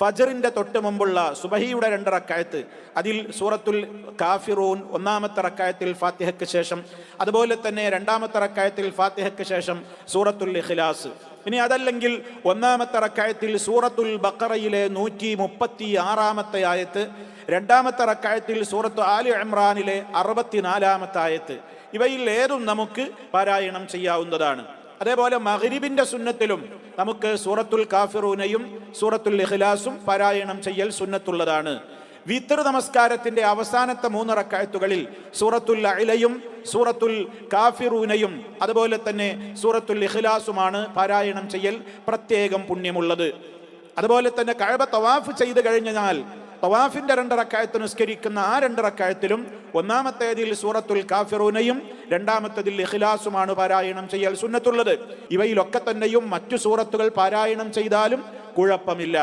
ഫജറിന്റെ തൊട്ട് മുമ്പുള്ള സുബഹിയുടെ 2 റക്അത്ത്, അതിൽ സൂറത്തുൽ കാഫിറൂൻ ഒന്നാമത്തെ റക്അത്തിൽ ഫാത്തിഹയ്ക്ക് ശേഷം, അതുപോലെ തന്നെ 2ാമത്തെ റക്അത്തിൽ ഫാത്തിഹയ്ക്ക് ശേഷം സൂറത്തുൽ ഇഖ്ലാസ്. ഇനി അതല്ലെങ്കിൽ ഒന്നാമത്തെ റക്അത്തിൽ സൂറത്തുൽ ബഖറയിലെ 136ാമത്തെ ആയത്ത്, 2ാമത്തെ റക്അത്തിൽ സൂറത്തു ആലി ഇംറാനിലെ 64ാമത്തെ ആയത്ത്, ഇവയിൽ ഏതും നമുക്ക് പാരായണം ചെയ്യാവുന്നതാണ്. അതേപോലെ മഗ്രിബിന്റെ സുന്നത്തിലും നമുക്ക് സൂറത്തുൽ കാഫിറൂനയും സൂറത്തുൽ ഇഖ്ലാസും പാരായണം ചെയ്യൽ സുന്നത്തുള്ളതാണ്. വിത്ർ നമസ്കാരത്തിന്റെ അവസാനത്തെ 3 റക്അത്തുകളിൽ സൂറത്തുൽ അഅലയും സൂറത്തുൽ കാഫിറൂനയും അതുപോലെ തന്നെ സൂറത്തുൽ ഇഖ്ലാസുമാണ് പാരായണം ചെയ്യൽ പ്രത്യേകം പുണ്യമുള്ളത്. അതുപോലെ തന്നെ കഅബ തവാഫ് ചെയ്ത് കഴിഞ്ഞാൽ തവാഫിന്റെ 2 റക്അത്ത് നിസ്കരിക്കുന്ന ആ 2 റക്അത്തിലും ഒന്നാമത്തേതിൽ സൂറത്തുൽ കാഫിറൂനയും 2ാമത്തേതിൽ ഇഖ്ലാസുമാണ് പാരായണം ചെയ്യൽ സുന്നത്തുള്ളത്. ഇവയിലൊക്കെ തന്നെയും മറ്റു സൂറത്തുകൾ പാരായണം ചെയ്താലും കുഴപ്പമില്ല.